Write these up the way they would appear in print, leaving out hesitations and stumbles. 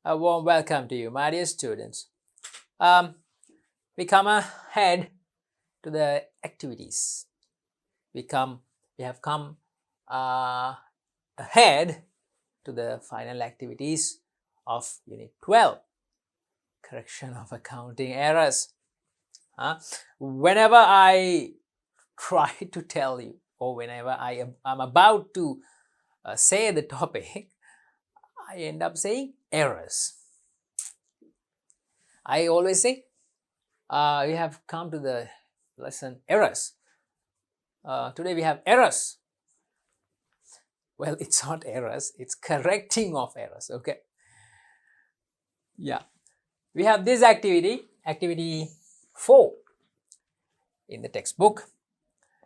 A warm welcome to you, my dear students. We come ahead to the activities. We have come ahead to the final activities of Unit 12, correction of accounting errors. Whenever I try to tell you, or whenever I am about to say the topic, I end up saying errors. I always say we have come to the lesson errors. Today we have errors. Well, it's not errors, it's correcting of errors. Okay. Yeah. We have this activity 4 in the textbook.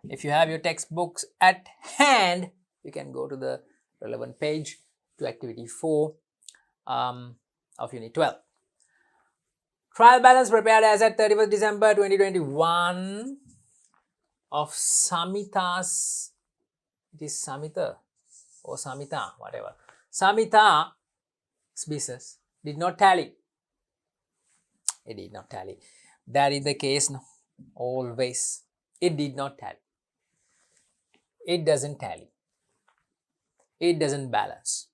If you have your textbooks at hand, you can go to the relevant page to activity 4 of Unit 12. Trial balance prepared as at 31st December 2021 of Samita's, it is Samita or Samita, whatever. Samita's business did not tally. It did not tally. That is the case, no? Always. It did not tally. It doesn't tally. It doesn't balance.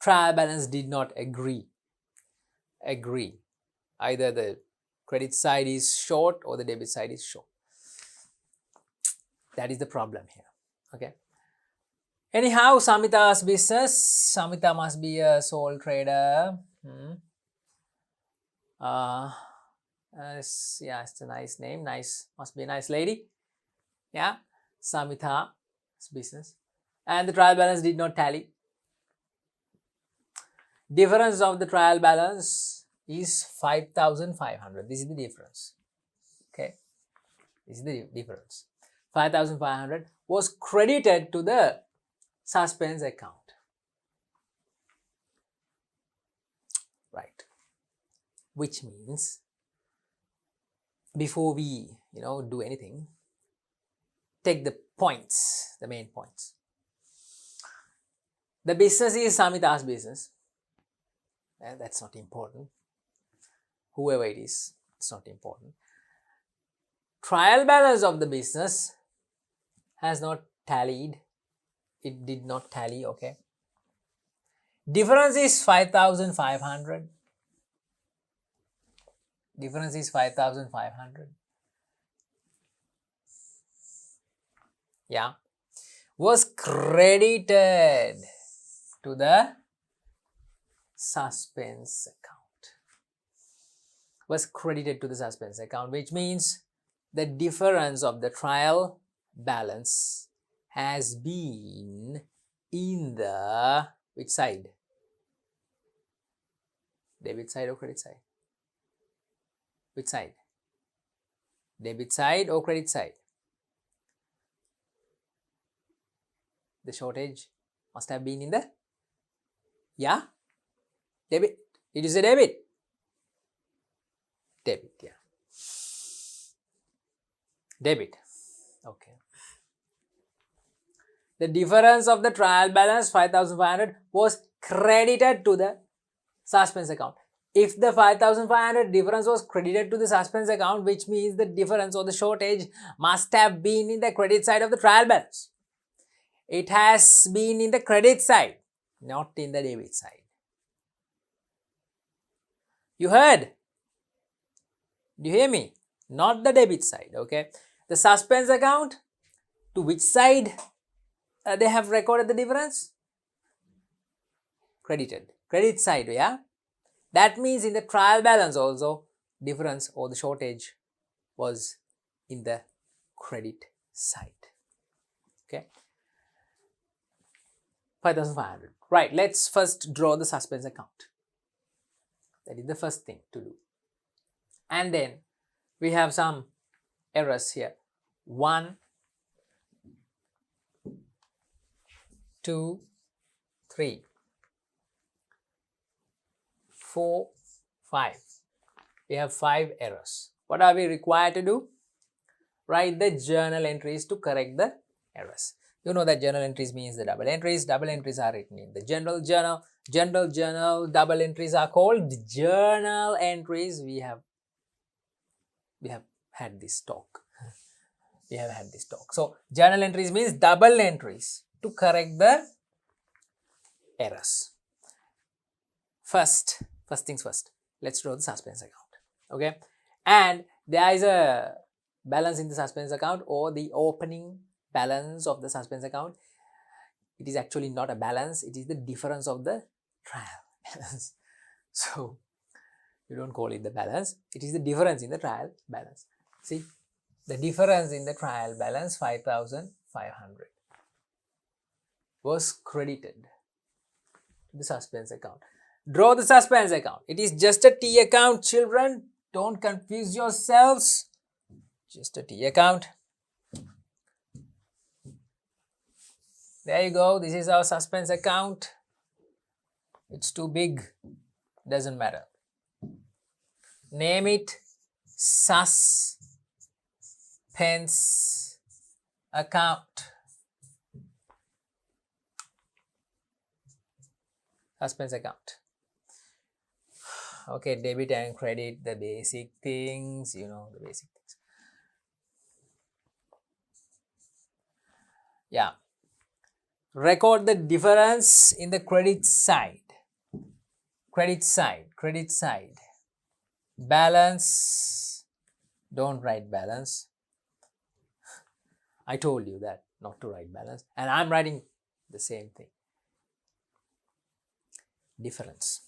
Trial balance did not agree. Either the credit side is short or the debit side is short. That is the problem here. Okay. Anyhow, Samita's business. Samita must be a sole trader. Yeah, it's a nice name. Nice, must be a nice lady. Yeah, Samita's business. And the trial balance did not tally. Difference of the trial balance is 5,500. This is the difference. Okay, this is the difference. 5,500 was credited to the suspense account. Right. Which means before we do anything, take the points, the main points. The business is Samita's business. That's not important. Whoever it is, it's not important. Trial balance of the business has not tallied. It did not tally, okay. Difference is 5,500. Difference is 5,500. Yeah. Was credited to the suspense account. Was credited to the suspense account, which means the difference of the trial balance has been in the which side? Debit side or credit side? Which side? Debit side or credit side? The shortage must have been in the, yeah, debit. It is a debit. Debit, yeah. Debit. Okay. The difference of the trial balance 5,500 was credited to the suspense account. If the 5,500 difference was credited to the suspense account, which means the difference or the shortage must have been in the credit side of the trial balance. It has been in the credit side, not in the debit side. You heard? Do you hear me? Not the debit side, okay? The suspense account, to which side they have recorded the difference? Credited. Credit side, yeah? That means in the trial balance also, difference or the shortage was in the credit side. Okay. 5,500. Right, let's first draw the suspense account. That is the first thing to do. And then we have some errors here. 1, 2, 3, 4, 5. We have 5 errors. What are we required to do? Write the journal entries to correct the errors. You know that journal entries means the double entries. Double entries are written in the general journal. General journal double entries are called journal entries. We have had this talk. We have had this talk. So journal entries means double entries to correct the errors. First things first. Let's draw the suspense account. Okay, and there is a balance in the suspense account, or the opening balance of the suspense account. It is actually not a balance, it is the difference of the trial balance. So you don't call it the balance, it is the difference in the trial balance. See, the difference in the trial balance 5,500 was credited to the suspense account. Draw the suspense account. It is just a T account, children. Don't confuse yourselves. Just a T account. There you go. This is our suspense account. It's too big. Doesn't matter. Name it suspense account. Suspense account. Okay, debit and credit, the basic things, you know, the basic things. Yeah. Record the difference in the credit side. Credit side. Balance. Don't write balance. I told you that not to write balance, and I'm writing the same thing. Difference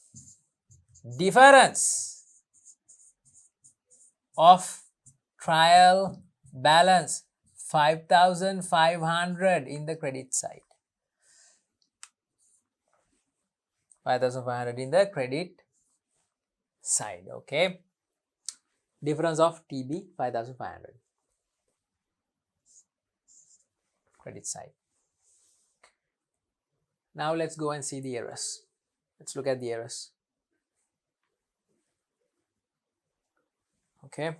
of trial balance 5,500 in the credit side. 5,500 in the credit side. Okay, difference of TB 5,500 credit side. Now let's go and see the errors. Let's look at the errors. Okay,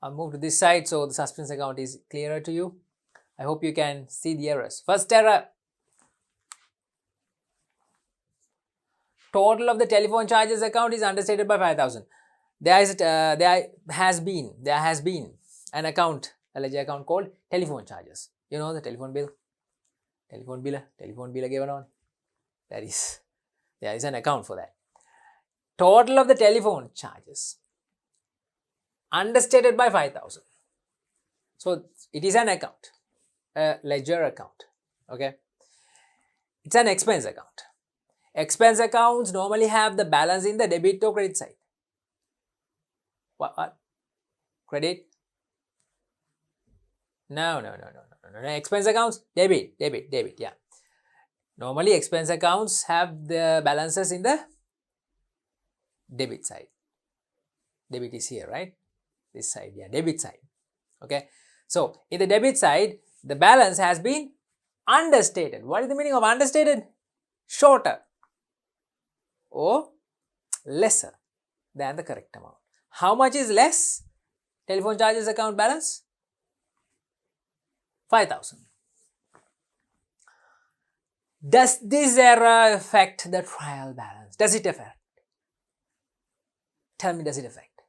I'll move to this side so the suspense account is clearer to you. I hope you can see the errors. First error: total of the telephone charges account is understated by 5,000. There has been an account, a ledger account called telephone charges. You know, the telephone bill. Telephone bill given on. There is an account for that. Total of the telephone charges understated by 5,000. So it is an account, a ledger account. Okay, it's an expense account. Expense accounts normally have the balance in the debit or credit side. What? Credit? No. Expense accounts, debit. Yeah. Normally expense accounts have the balances in the debit side. Debit is here, right? This side, yeah, debit side. Okay, so in the debit side, the balance has been understated. What is the meaning of understated? Shorter or lesser than the correct amount. How much is less? Telephone charges account balance 5,000. Does this error affect the trial balance? Does it affect? Tell me, does it affect?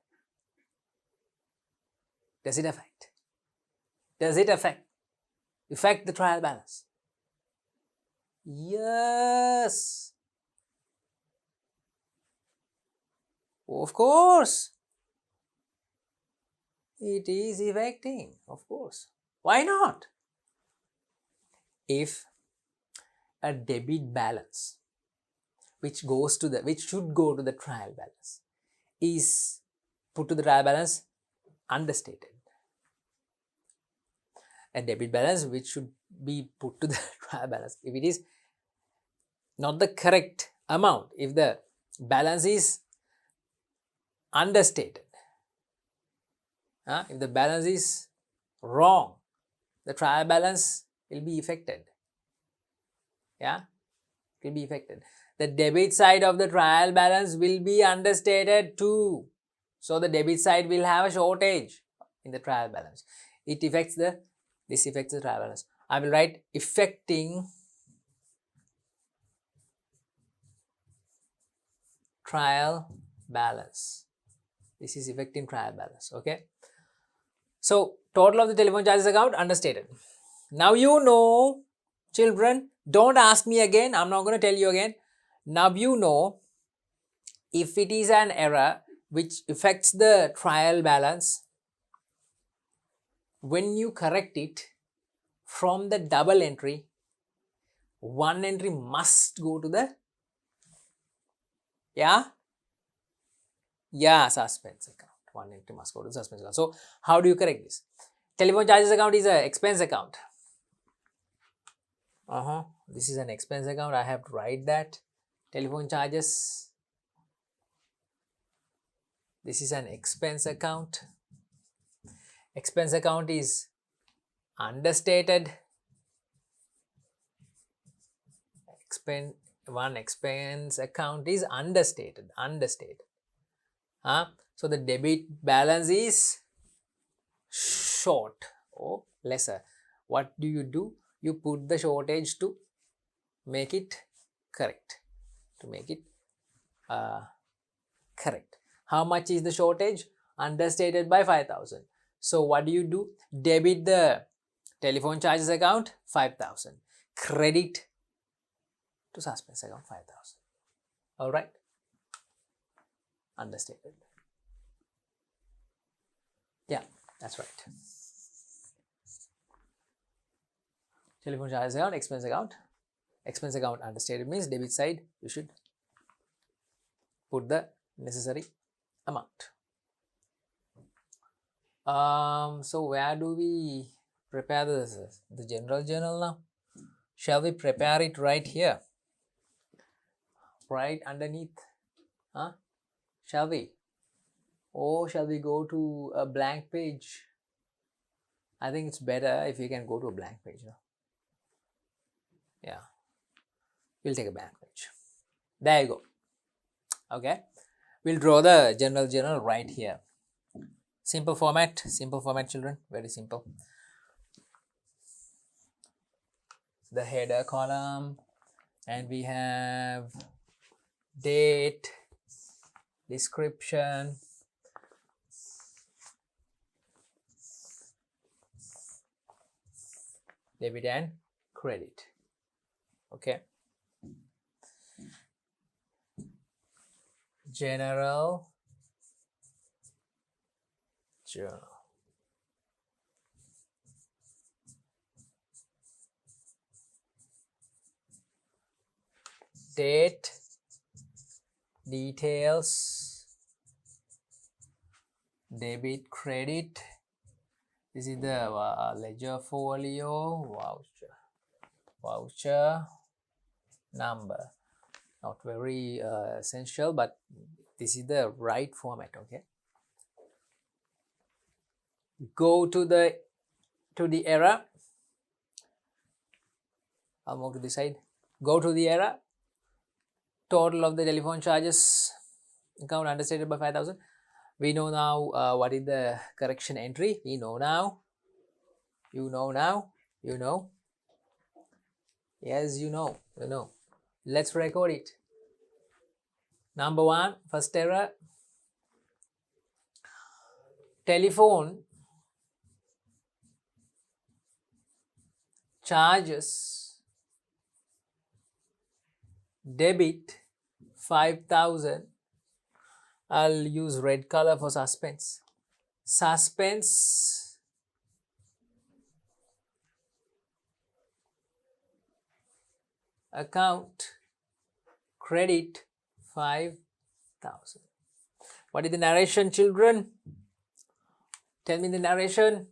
Does it affect? Does it affect the trial balance? Yes. Of course. It is affecting, of course. Why not? If a debit balance which should go to the trial balance is put to the trial balance understated, a debit balance which should be put to the trial balance, if it is not the correct amount, if the balance is understated, if the balance is wrong, the trial balance will be affected. Yeah, it will be affected. The debit side of the trial balance will be understated too. So the debit side will have a shortage in the trial balance. It affects the, this affects the trial balance. I will write affecting trial balance. This is affecting trial balance. Okay. So total of the telephone charges account understated. Now you know, children, don't ask me again. I'm not going to tell you again. Now you know, if it is an error which affects the trial balance, when you correct it from the double entry, one entry must go to the, suspense account. One entry must go to the suspense account. So how do you correct this? Telephone charges account is an expense account. This is an expense account. I have to write that. Telephone charges. This is an expense account. Expense account is understated. One expense account is understated. So the debit balance is short or lesser. What do? You put the shortage to make it correct. Correct. How much is the shortage? Understated by 5,000. So what do? Debit the telephone charges account 5,000. Credit to suspense account 5,000. Alright. Understated. Yeah, that's right. Telephone charges account, expense account. Expense account understated means debit side you should put the necessary amount. So where do we prepare the general journal now? Shall we prepare it right here? Right underneath? Shall we? Or shall we go to a blank page? I think it's better if you can go to a blank page. Yeah. We'll take a blank page. There you go. Okay. We'll draw the general journal right here. Simple format, children. Very simple. The header column, and we have date, description, debit and credit. Okay. General journal. Date, details, debit, credit. This is the ledger folio, voucher, number. Not very essential, but this is the right format. Okay. Go to the error. I'll move to this side. Go to the error. Total of the telephone charges account understated by 5,000. We know now what is the correction entry. We know now. You know now. You know. Yes, you know. You know. Let's record it. Number 1, first error. Telephone charges debit 5,000. I'll use red color for suspense. Suspense account credit 5,000. What is the narration, children? Tell me the narration.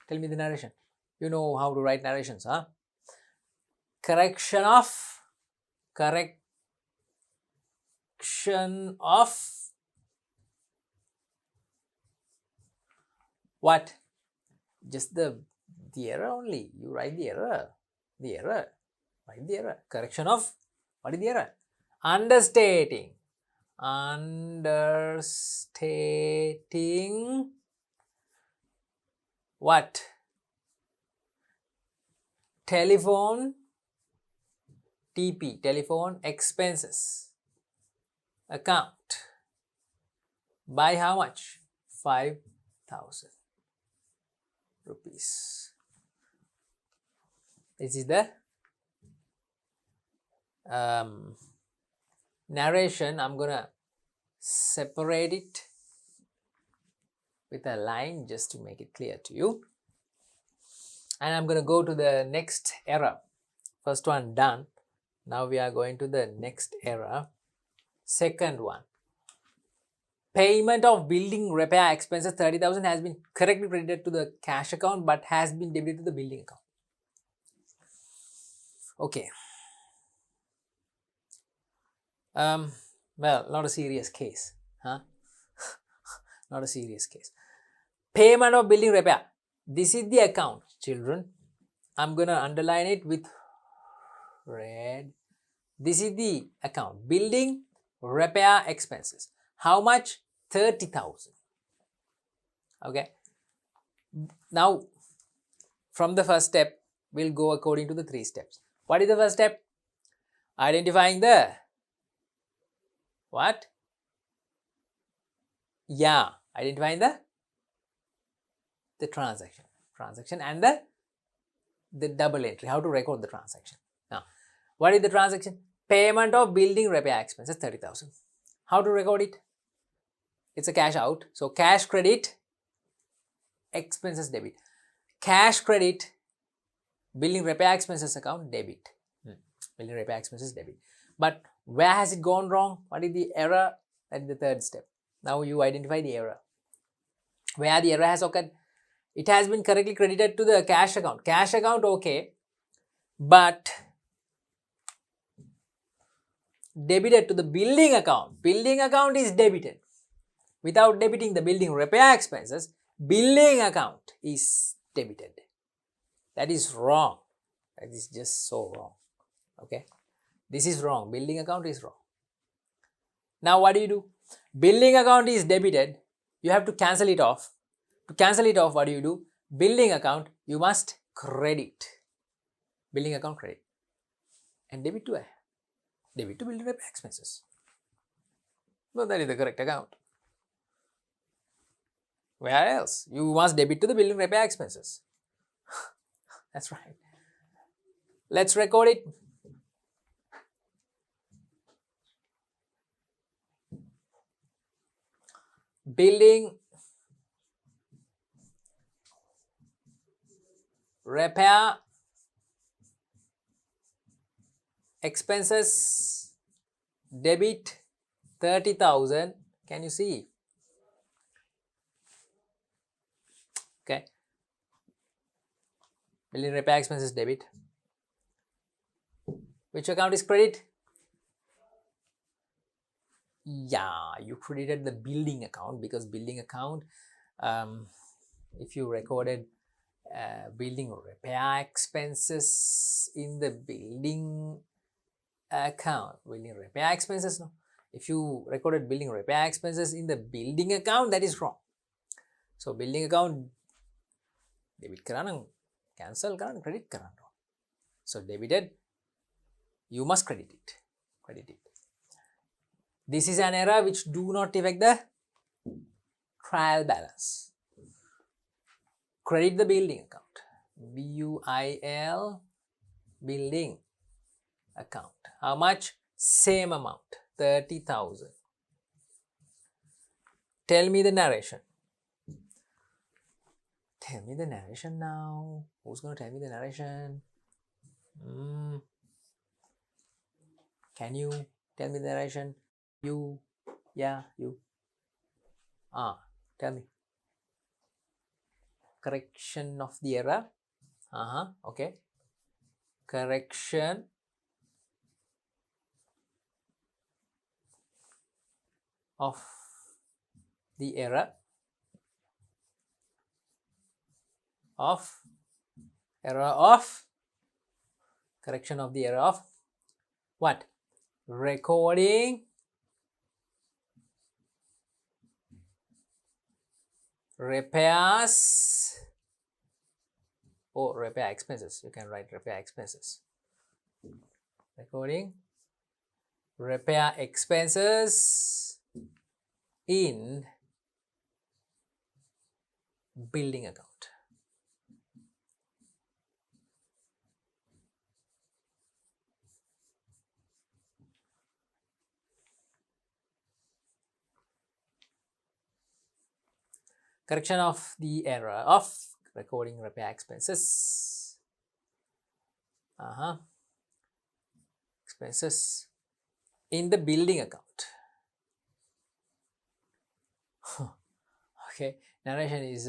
Tell me the narration. You know how to write narrations, huh? Correction of what? Just the error only. You write the error. Write the error. Correction of, what is the error? Understating what? Telephone TP, telephone expenses account by how much? 5,000 rupees. This is the narration. I'm gonna separate it with a line just to make it clear to you, and I'm gonna go to the next error. First one done. Now we are going to the next error. Second one. Payment of building repair expenses 30,000 has been correctly credited to the cash account but has been debited to the building account. Okay. Well, not a serious case, huh? Not a serious case. Payment of building repair. This is the account, children. I'm gonna underline it with red. This is the account. Building repair expenses. How much? 30,000. Okay. Now, from the first step, we'll go according to the 3 steps. What is the first step? Identifying the what? Yeah, identifying the transaction and the double entry. How to record the transaction. Now, what is the transaction? Payment of building repair expenses 30,000. How to record it? It's a cash out. So cash credit, expenses debit. Cash credit, building repair expenses account debit. Building repair expenses debit. But where has it gone wrong? What is the error? That is the third step. Now you identify the error. Where the error has occurred? It has been correctly credited to the cash account. Cash account, okay. But debited to the building account. Building account is debited. Without debiting the building repair expenses, building account is debited. That is wrong. That is just so wrong. Okay. This is wrong. Building account is wrong. Now what do? Building account is debited. You have to cancel it off. To cancel it off, what do? Building account, you must credit. Building account credit. And debit to where? Debit to building repair expenses. Well, that is the correct account. Where else? You must debit to the building repair expenses. That's right. Let's record it. Building repair expenses debit 30,000. Can you see? Okay. Building repair expenses debit. Which account is credit? Yeah, you credited the building account because building account, if you recorded building repair expenses in the building account, building repair expenses, no. If you recorded building repair expenses in the building account, that is wrong. So building account debit karan, cancel karan, credit karan. So debited, you must credit it. Credit it. This is an error which do not affect the trial balance. Credit the building account. BUIL building account. How much? Same amount. 30,000. Tell me the narration. Tell me the narration now. Who's going to tell me the narration? Can you tell me the narration? You. Yeah, you. Tell me. Correction of the error. Okay. Correction of the error of correction of the error of what? Recording repairs or repair expenses. You can write repair expenses. Recording repair expenses in building account. Correction of the error of recording repair expenses. Expenses in the building account. Okay, narration is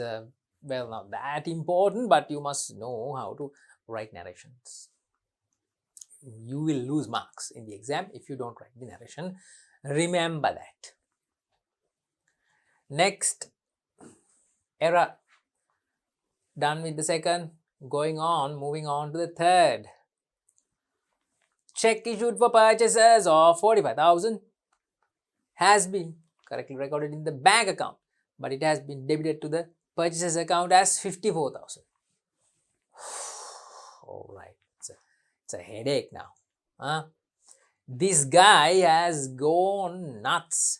well, not that important, but you must know how to write narrations. You will lose marks in the exam if you don't write the narration. Remember that. Next, error. Done with the second. Moving on to the third. Check issued for purchases of 45,000 has been correctly recorded in the bank account, but it has been debited to the purchases account as 54,000. All right, it's a headache now. This guy has gone nuts.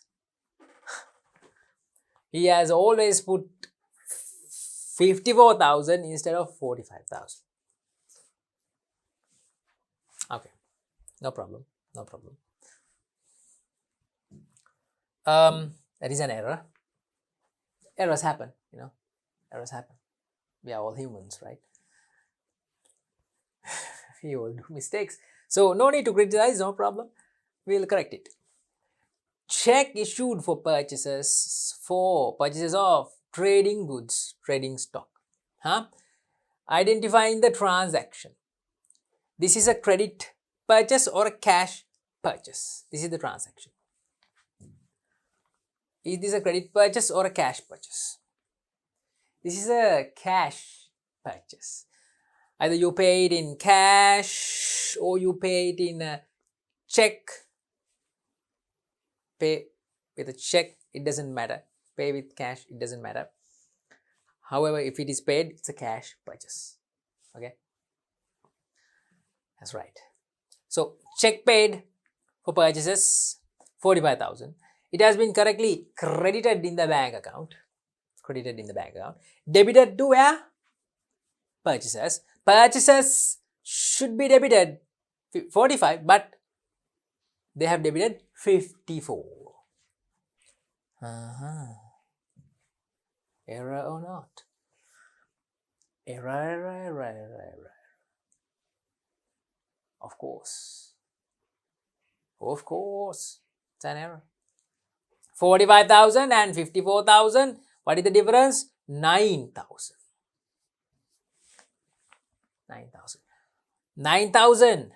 He has always put 54,000 instead of 45,000. Okay, no problem. That is an error. Errors happen, errors happen. We are all humans, right? We all do mistakes. So no need to criticize, no problem. We'll correct it. Check issued for purchases of trading goods, trading stock. Identifying the transaction. This is a credit purchase or a cash purchase. This is the transaction. Is this a credit purchase or a cash purchase? This is a cash purchase. Either you pay it in cash or you pay it in a check. Pay with a check, it doesn't matter. Pay with cash, it doesn't matter. However, if it is paid, it's a cash purchase. Okay, that's right. So check paid for purchases 45,000. It has been correctly credited in the bank account. Debited to where? Purchases. Purchases should be debited 45, but they have debited 54. Error or not? Error. Of course. It's an error. 45,000 and 54,000. What is the difference? 9,000. 9,000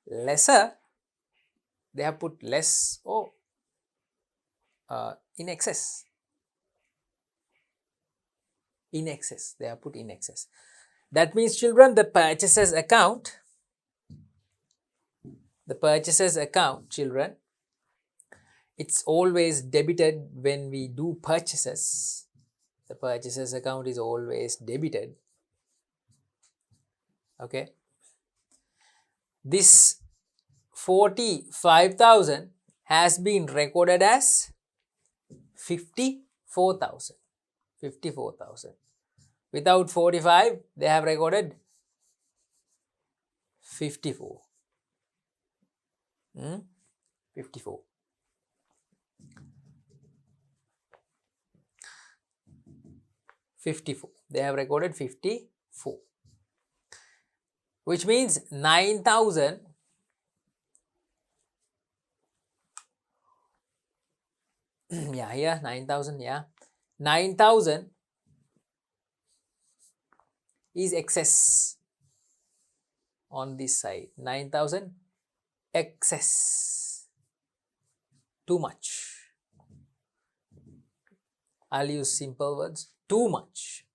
lesser. They have put less or in excess. They have put in excess. That means, children, the purchases account, children, it's always debited when we do purchases. The purchases account is always debited. Okay. This 45,000 has been recorded as 54,000. Without 45, they have recorded 54. 54. They have recorded 54. Which means 9,000 here 9,000, 9,000 is excess on this side. 9,000 excess. Too much. I'll use simple words. Too much.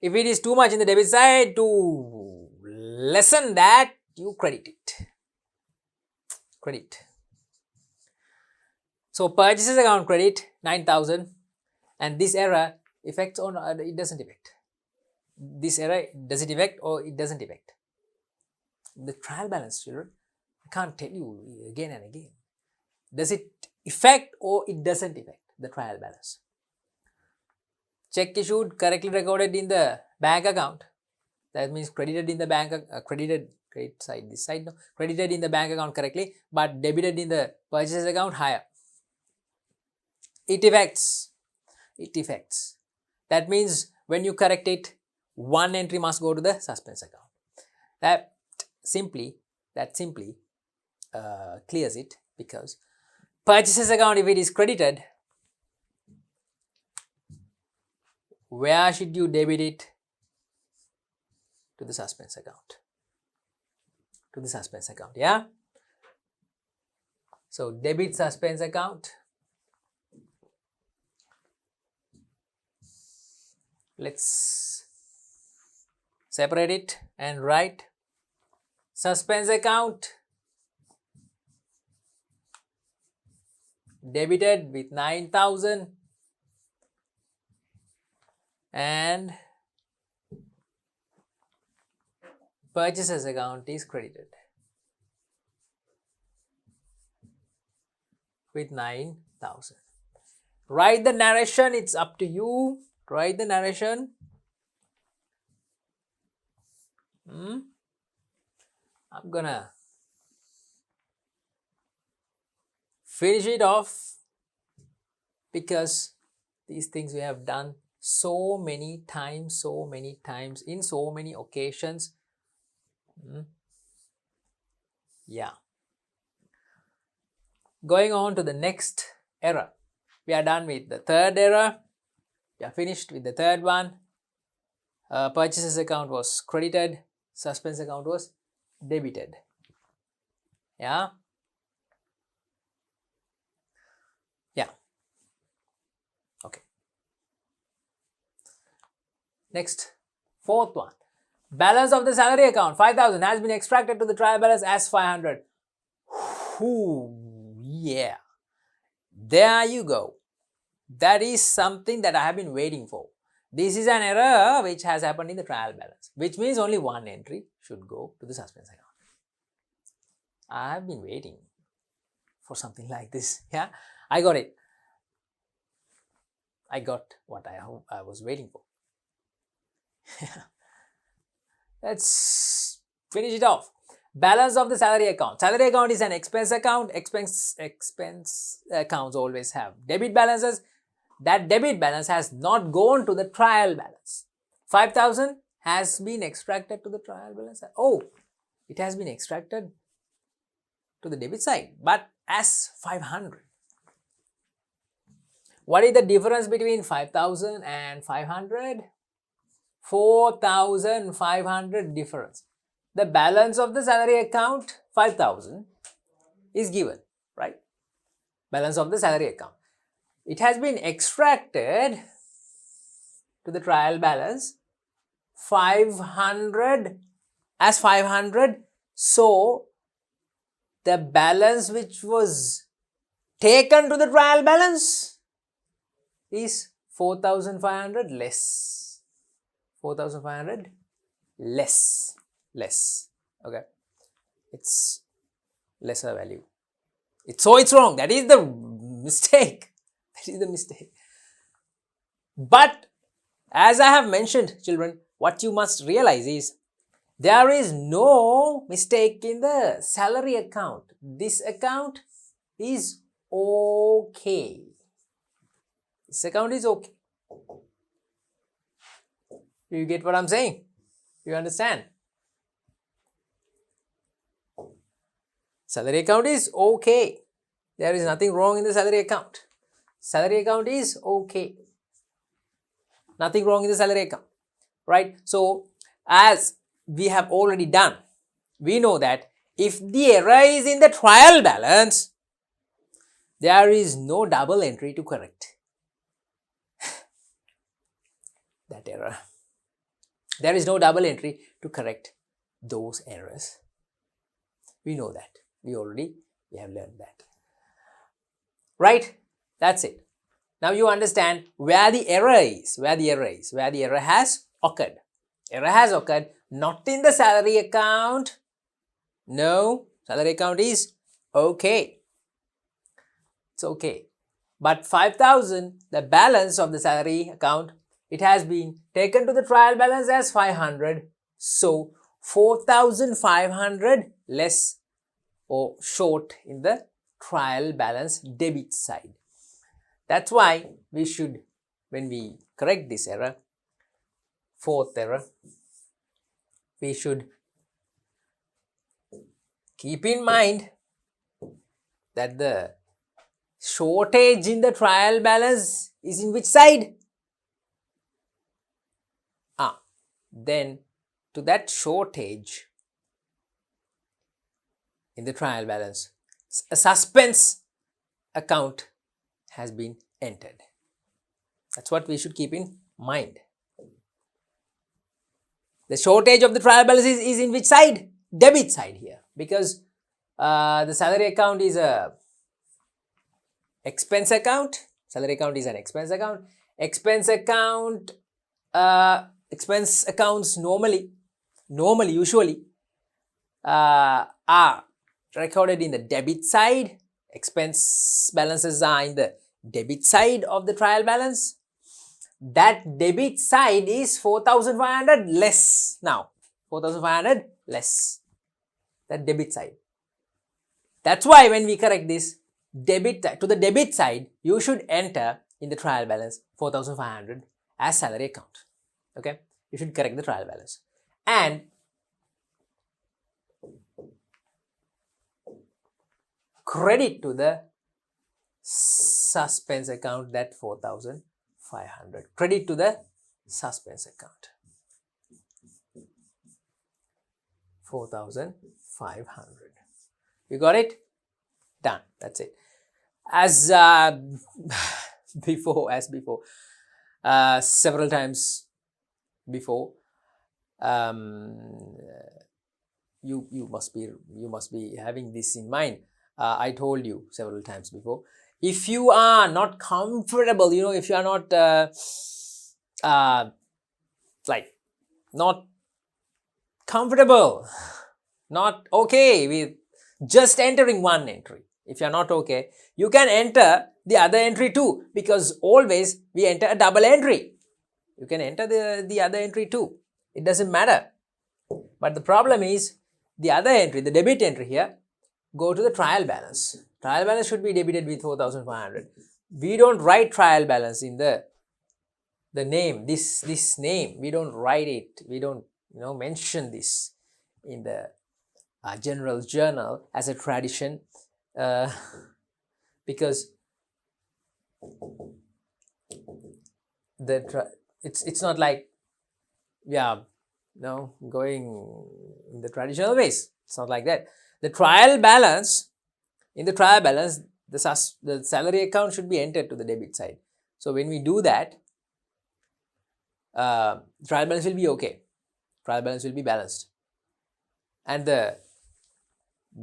If it is too much in the debit side, to lessen that, you credit it. So purchases account credit 9,000, and this error affects or it doesn't affect. This error, does it affect or it doesn't affect? The trial balance, children, I can't tell you again and again. Does it affect or it doesn't affect the trial balance? Check issued correctly recorded in the bank account. That means credited in the bank, credited side, this side, no, credited in the bank account correctly, but debited in the purchases account higher. It affects. It affects. That means when you correct it, one entry must go to the suspense account. That simply clears it, because purchases account, if it is credited, where should you debit it? To the suspense account. To the suspense account, yeah. So debit suspense account. Let's separate it and write suspense account debited with 9,000 and purchases account is credited with 9,000. Write the narration, it's up to you. Write the narration. I'm gonna finish it off, because these things we have done so many times, in so many occasions. Yeah. Going on to the next error. We are done with the third error. We are finished with the third one. Purchases account was credited, suspense account was debited. Yeah. Yeah. Okay. Next, fourth one. Balance of the salary account 5,000 has been extracted to the trial balance as 500. Ooh, yeah. There you go. That is something that I have been waiting for. This is an error which has happened in the trial balance, which means only one entry should go to the suspense account. I have been waiting for something like this. Yeah, I got it. I got what I was waiting for. Let's finish it off. Balance of the salary account. Salary account is an expense account. Expense accounts always have debit balances. That debit balance has not gone to the trial balance. 5,000 has been extracted to the trial balance. Oh, it has been extracted to the debit side, but as 500. What is the difference between 5,000 and 500? 4,500 difference. The balance of the salary account 5,000 is given, right? Balance of the salary account. It has been extracted to the trial balance 500 as 500. So the balance which was taken to the trial balance is 4,500 less. 4,500 less. Okay, it's lesser value. It's wrong. That is the mistake. But as I have mentioned, children, what you must realize is there is no mistake in the salary account. This account is okay. This account is okay. You get what I'm saying? You understand? Salary account is okay. There is nothing wrong in the salary account. Salary account is okay. Nothing wrong in the salary account, right? So as we have already done, we know that if the error is in the trial balance, there is no double entry to correct that error. There is no double entry to correct those errors. We know that. We have learned that. Right? That's it. Now you understand where the error is, where the error has occurred. Error has occurred not in the salary account. No, salary account is okay. It's okay. But 5,000, the balance of the salary account, it has been taken to the trial balance as 500. So 4,500 less or short in the trial balance debit side. That's why we should, when we correct this error, fourth error, we should keep in mind that the shortage in the trial balance is in which side? Then to that shortage in the trial balance, a suspense account has been entered. That's what we should keep in mind. The shortage of the trial balance is in which side? Debit side here, because the salary account is a expense account. Salary account is an expense account. Expense accounts usually are recorded in the debit side. Expense balances are in the debit side of the trial balance. That debit side is 4,500 less now. 4,500 less. That debit side. That's why when we correct this debit to the debit side, you should enter in the trial balance 4,500 as salary account. Okay, you should correct the trial balance and credit to the suspense account that 4,500. Credit to the suspense account 4,500. You got it? Done. That's it. As before, several times before, you must be having this in mind. I told you several times before, if you are not comfortable, if you are not like not comfortable, not okay with just entering one entry, if you are not okay, you can enter the other entry too, because always we enter a double entry. You can enter the other entry too. It doesn't matter. But the problem is the other entry, the debit entry here, go to the trial balance. Trial balance should be debited with 4,500. We don't write trial balance in the name, this name. We don't write it. We don't mention this in the general journal as a tradition, because it's not like we are going in the traditional ways. It's not like that. The trial balance, in the trial balance, the salary account should be entered to the debit side. So when we do that, trial balance will be okay. Trial balance will be balanced. And the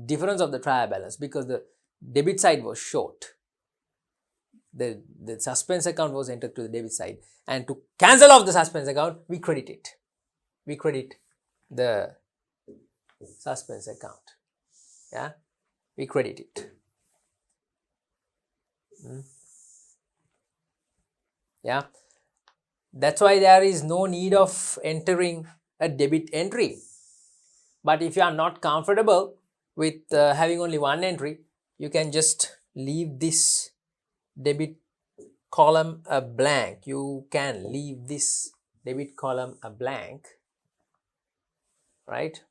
difference of the trial balance, because the debit side was short, the suspense account was entered to the debit side, and to cancel off the suspense account, we credit it. We credit the suspense account. Yeah, we credit it. Yeah, that's why there is no need of entering a debit entry. But if you are not comfortable with having only one entry, you can just leave this debit column a blank. You can leave this debit column a blank, right?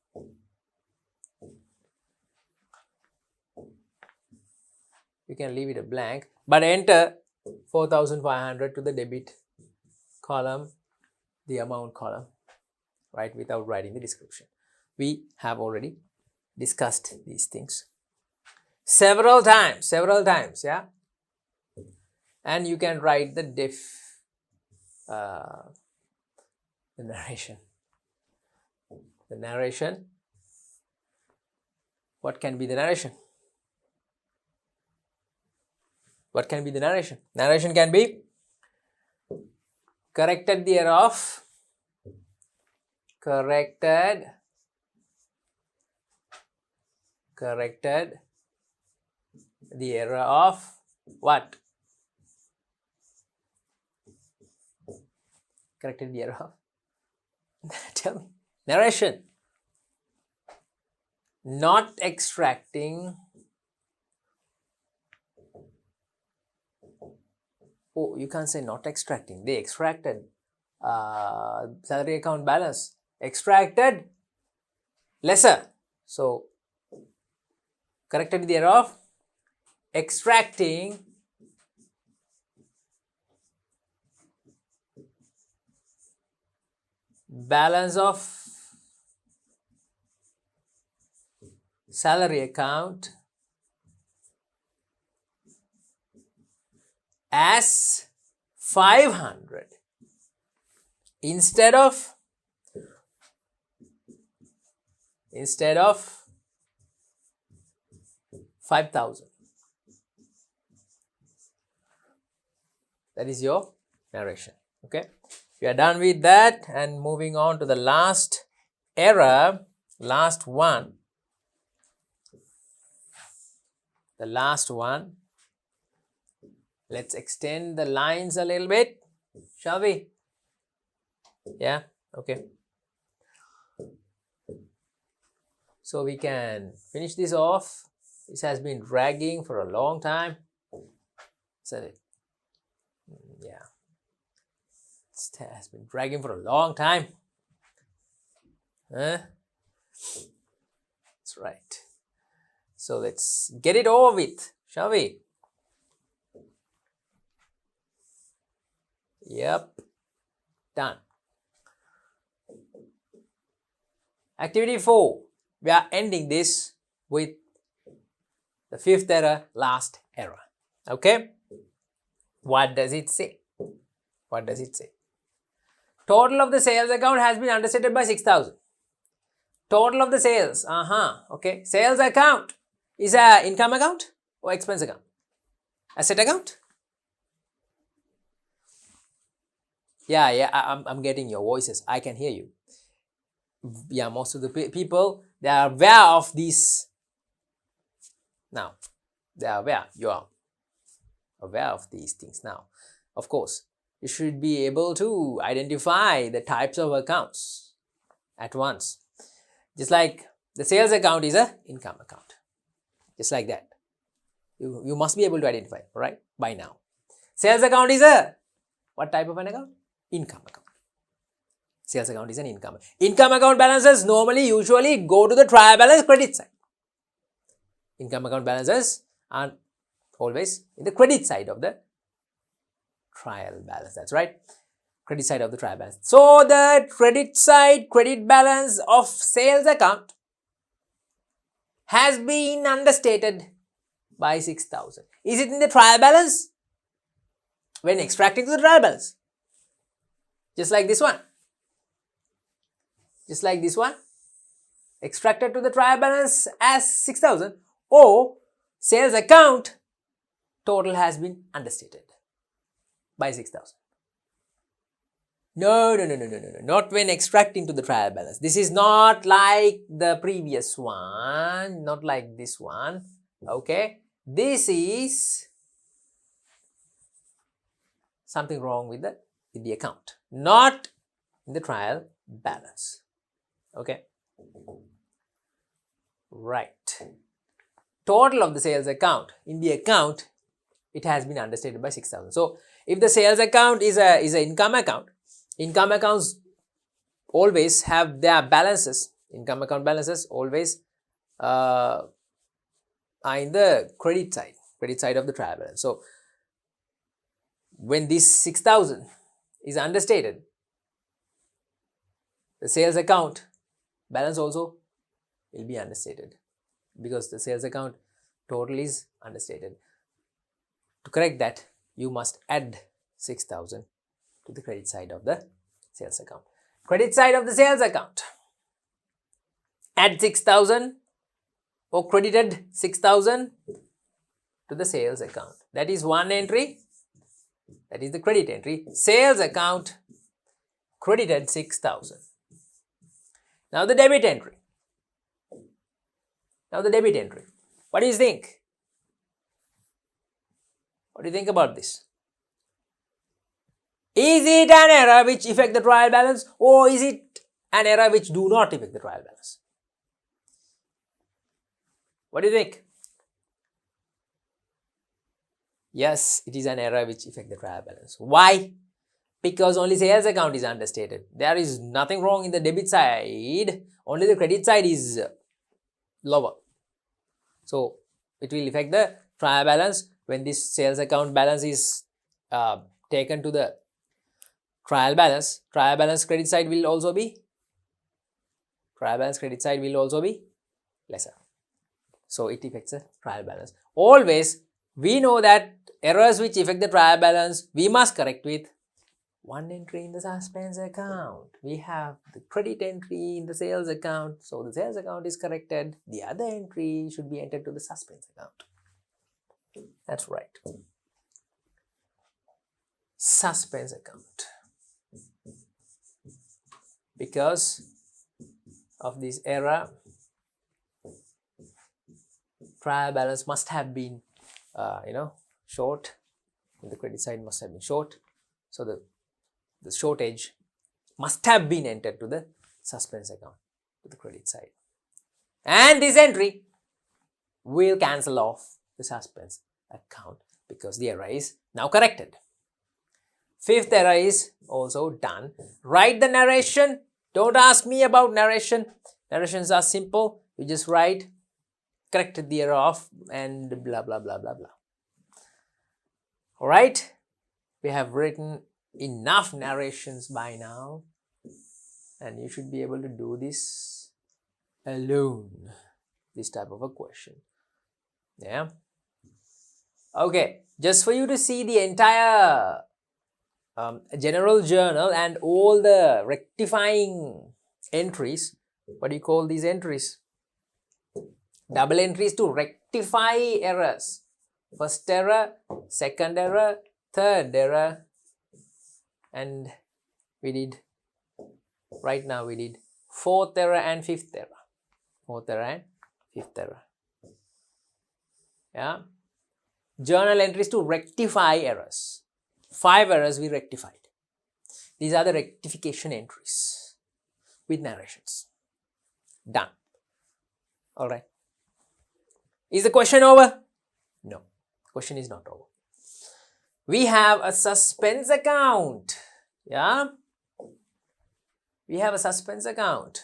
You can leave it a blank, but enter 4,500 to the debit column, the amount column, right, without writing the description. We have already discussed these things several times, yeah. And you can write the narration. The narration. What can be the narration? What can be the narration? Narration can be corrected the error of, corrected the error of what? Corrected the error of tell me. Narration. Not extracting. Oh, you can't say not extracting. They extracted salary account balance. Extracted lesser. So, corrected the error of extracting balance of salary account as 500 instead of 5,000. That is your narration. Okay, we are done with that and moving on to the last error, last one. The last one. Let's extend the lines a little bit, shall we? Yeah, okay. So we can finish this off. This has been dragging for a long time, isn't it? Yeah, it has been dragging for a long time. That's right. So let's get it over with, shall we? Yep, done. Activity 4. We are ending this with the fifth error, last error. Okay? What does it say? What does it say? Total of the sales account has been understated by 6,000. Total of the sales. Okay. Sales account is a income account or expense account? Asset account? Yeah, I'm getting your voices. I can hear you. Yeah, most of the people, they are aware of these. Now, they are aware. You are aware of these things now. Of course, you should be able to identify the types of accounts at once. Just like the sales account is a income account. Just like that. You must be able to identify, right? By now. Sales account is a what type of an account? Income account. Sales account is an income. Income account balances normally usually go to the trial balance credit side. Income account balances are always in the credit side of the trial balance. That's right. Credit side of the trial balance. So the credit side, credit balance of sales account has been understated by 6,000. Is it in the trial balance? When extracting to the trial balance. Just like this one. Just like this one. Extracted to the trial balance as 6,000. Or sales account total has been understated by 6,000. No, not when extracting to the trial balance. This is not like the previous one, not like this one. Okay, this is something wrong with the account, not in the trial balance. Okay, right. Total of the sales account in the account, it has been understated by 6,000. So if the sales account is an income account, income accounts always have their balances. Income account balances always are in the credit side of the trial balance. So when this 6,000 is understated, the sales account balance also will be understated because the sales account total is understated. To correct that, you must add 6,000 to the credit side of the sales account. Credit side of the sales account. Add 6,000 or credited 6,000 to the sales account. That is one entry, that is the credit entry. Sales account credited 6,000. Now the debit entry. Now the debit entry. What do you think? What do you think about this? Is it an error which affect the trial balance, or is it an error which do not affect the trial balance? What do you think? Yes, it is an error which affect the trial balance. Why? Because only sales account is understated. There is nothing wrong in the debit side, only the credit side is lower. So it will affect the trial balance when this sales account balance is taken to the trial balance. Trial balance credit side will also be lesser. So it affects the trial balance. Always we know that errors which affect the trial balance we must correct with one entry in the suspense account. We have the credit entry in the sales account, so the sales account is corrected. The other entry should be entered to the suspense account. That's right. Suspense account. Because of this error, trial balance must have been short. The credit side must have been short. So the shortage must have been entered to the suspense account, to the credit side. And this entry will cancel off the suspense account because the error is now corrected. Fifth error is also done. Write the narration. Don't ask me about narration. Narrations are simple. You just write, corrected the error off, and blah blah blah blah blah. Alright, we have written enough narrations by now, and you should be able to do this alone, this type of a question. Yeah. Okay, just for you to see the entire general journal and all the rectifying entries. What do you call these entries? Double entries to rectify errors. First error, second error, third error, and right now we did fourth error and fifth error. Fourth error and fifth error. Yeah. Journal entries to rectify errors. 5 errors we rectified. These are the rectification entries with narrations. Done. Alright. Is the question over? No. Question is not over. We have a suspense account. Yeah. We have a suspense account.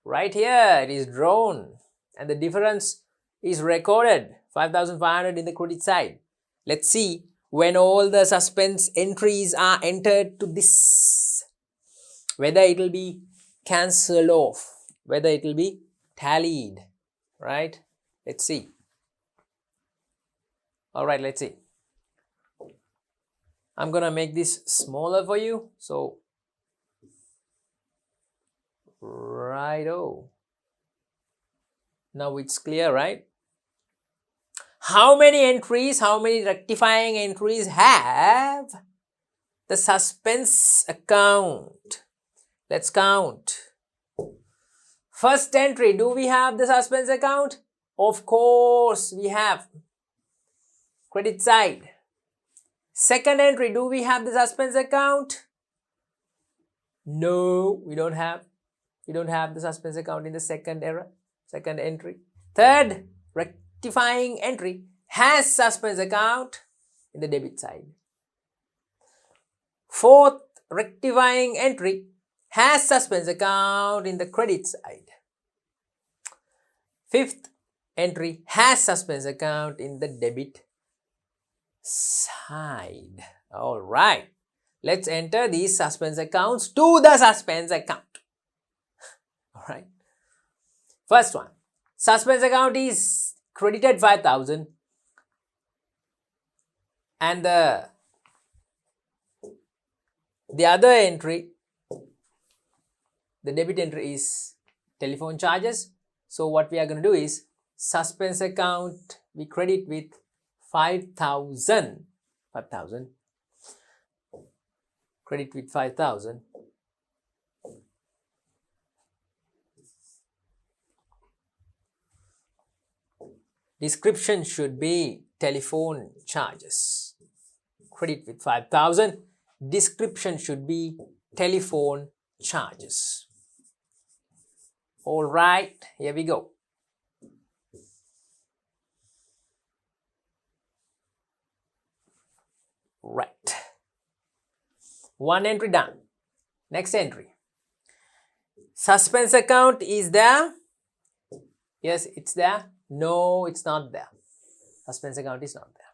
Right here it is drawn and the difference is recorded 5,500 in the credit side. Let's see when all the suspense entries are entered to this, whether it will be cancelled off, whether it will be tallied, right? Let's see. Alright, let's see. I'm gonna make this smaller for you. So, righto. Now it's clear, right? How many entries, how many rectifying entries have the suspense account? Let's count. First entry, do we have the suspense account? Of course, we have. Credit side. Second entry, do we have the suspense account? No, we don't have. We don't have the suspense account in the second entry. Third, rectifying entry has suspense account in the debit side. Fourth, rectifying entry has suspense account in the credit side. Fifth entry has suspense account in the debit side. All right. Let's enter these suspense accounts to the suspense account. All right. First one. Suspense account is credited 5,000 and the other entry, the debit entry is telephone charges. So what we are going to do is suspense account we credit with 5,000. 5,000. Credit with 5,000. Description should be telephone charges. Credit with 5,000. Description should be telephone charges. All right, here we go. Right. One entry done. Next entry. Suspense account is there? Yes, it's there. No, it's not there. Suspense account is not there.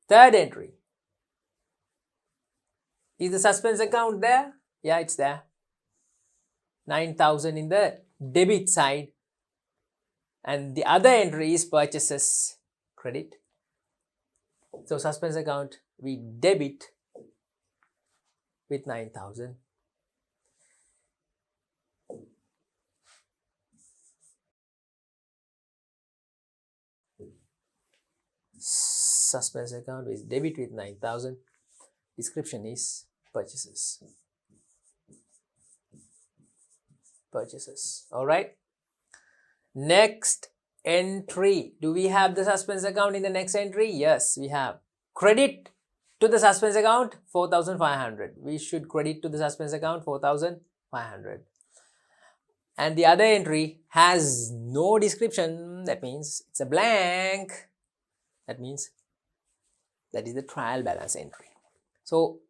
Third entry. Is the suspense account there? Yeah, it's there. 9,000 in the debit side. And the other entry is purchases credit. So suspense account we debit with 9,000. Suspense account is debit with 9,000. Description is purchases. Purchases. All right. Next entry. Do we have the suspense account in the next entry? Yes, we have. Credit to the suspense account 4,500. We should credit to the suspense account 4,500. And the other entry has no description. That means it's a blank. That means that is the trial balance entry. So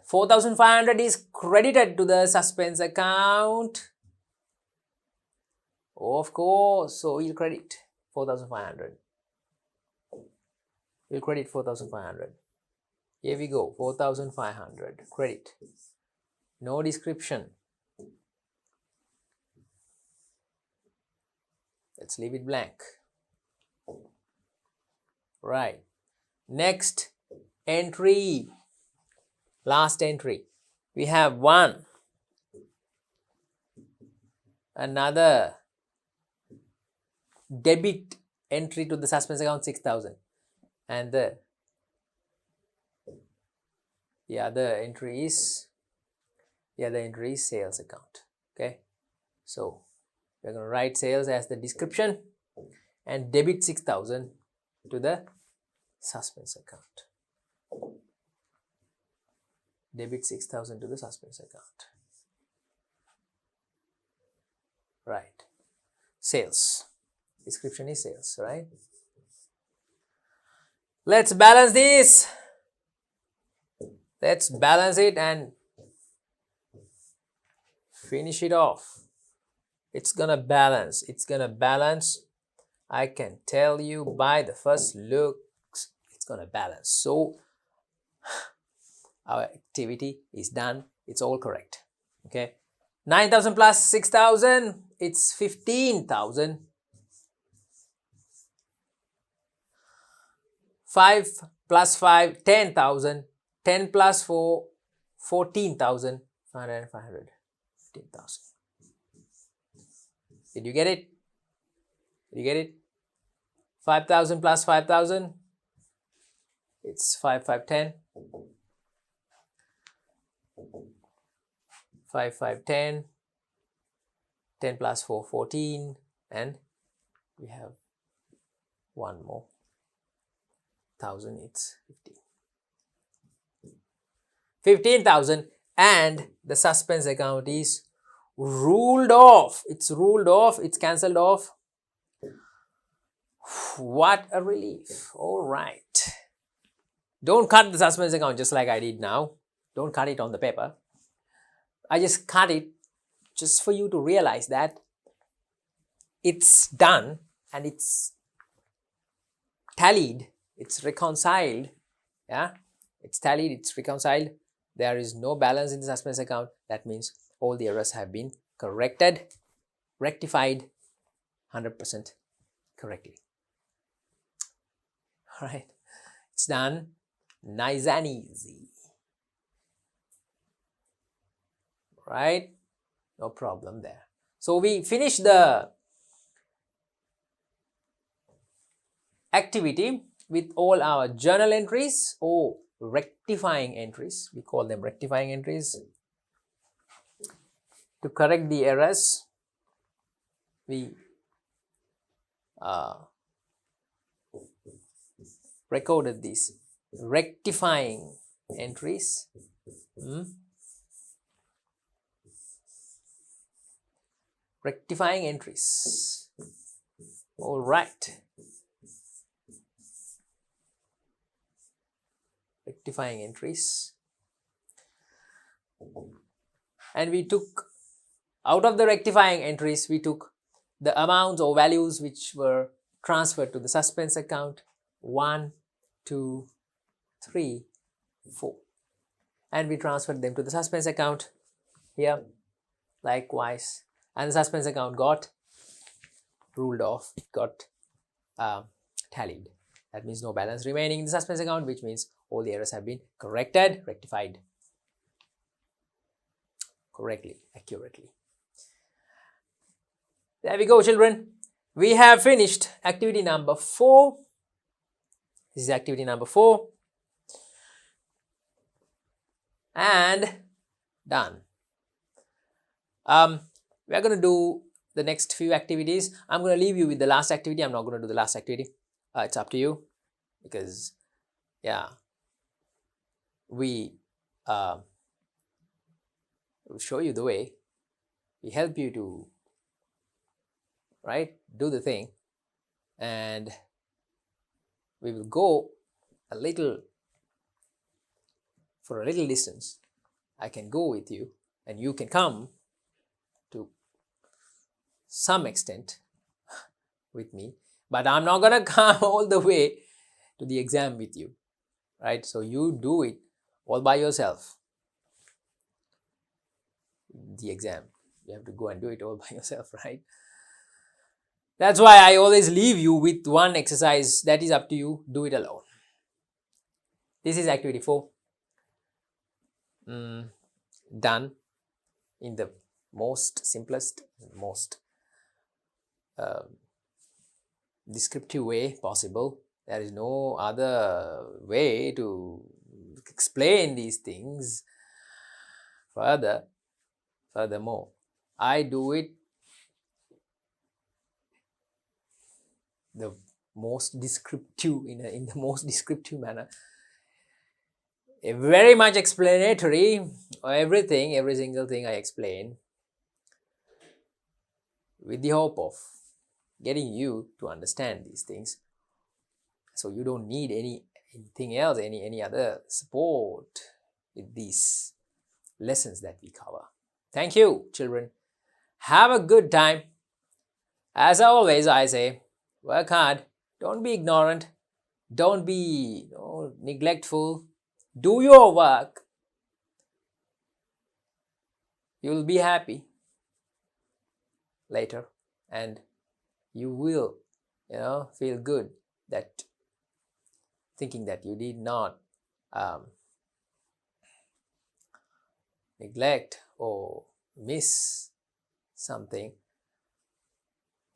4,500 is credited to the suspense account. Of course, so we'll credit 4,500. We'll credit 4,500. Here we go, 4,500 credit. No description. Let's leave it blank. Right. Next entry. Last entry. We have one. Another debit entry to the suspense account 6,000. And the other entry is sales account. Okay. So we're going to write sales as the description and debit 6,000 to the suspense account. Debit 6,000 to the suspense account. Right. Sales. Description is sales, right? Let's balance this. Let's balance it and finish it off. It's gonna balance. It's gonna balance. I can tell you by the first looks, it's gonna balance. So our activity is done. It's all correct. Okay. 9,000 plus 6,000, it's 15,000. 5 plus 5, 10,000. 10 plus 4, 14,000. 500, 500, 15,000. Did you get it? Did you get it? 5,000 plus 5,000. It's 5, 5, 10. 5, 5, 10. 10 plus 4, 14. And we have one more. 1,000, it's 15. 15,000 and the suspense account is ruled off. It's ruled off. It's cancelled off. What a relief. All right. Don't cut the suspense account just like I did now. Don't cut it on the paper. I just cut it just for you to realize that it's done and it's tallied. It's reconciled. Yeah. It's tallied. It's reconciled. There is no balance in the suspense account. That means all the errors have been corrected, rectified 100% correctly. All right, it's done. Nice and easy. Right? No problem there. So we finished the activity with all our journal entries or rectifying entries. We call them rectifying entries. To correct the errors, we recorded these rectifying entries. Rectifying entries. All right. Rectifying entries. And we took, out of the rectifying entries, we took the amounts or values which were transferred to the suspense account. 1, 2, 3, 4. And we transferred them to the suspense account here, likewise. And the suspense account got ruled off, got tallied. That means no balance remaining in the suspense account, which means all the errors have been corrected, rectified correctly, accurately. There we go, children. We have finished activity number 4. This is activity number 4. And done. We are going to do the next few activities. I'm going to leave you with the last activity. I'm not going to do the last activity. It's up to you, because yeah, we show you the way. We help you to do the thing, and we will go for a little distance. I can go with you and you can come to some extent with me, but I'm not gonna come all the way to the exam with you, right? So you do it all by yourself. The exam, you have to go and do it all by yourself, right? That's why I always leave you with one exercise. That is up to you. Do it alone. This is activity 4. Done in the most simplest, most descriptive way possible. There is no other way to explain these things furthermore. I do it the most descriptive, in the most descriptive manner. Very much explanatory. Every single thing I explain, with the hope of getting you to understand these things, so you don't need anything else, any other support with these lessons that we cover. Thank you, children. Have a good time. As always, I say, work hard. Don't be ignorant. Don't be neglectful. Do your work. You will be happy later, and you will feel good that thinking that you did not neglect or miss something,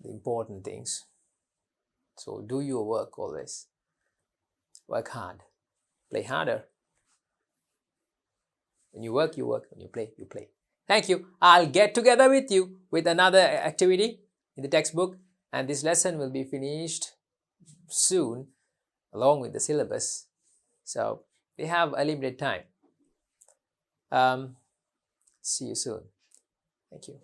the important things. So do your work always. Work hard. Play harder. When you work, you work. When you play, you play. Thank you. I'll get together with you with another activity in the textbook, and this lesson will be finished soon along with the syllabus. So we have a limited time. See you soon. Thank you.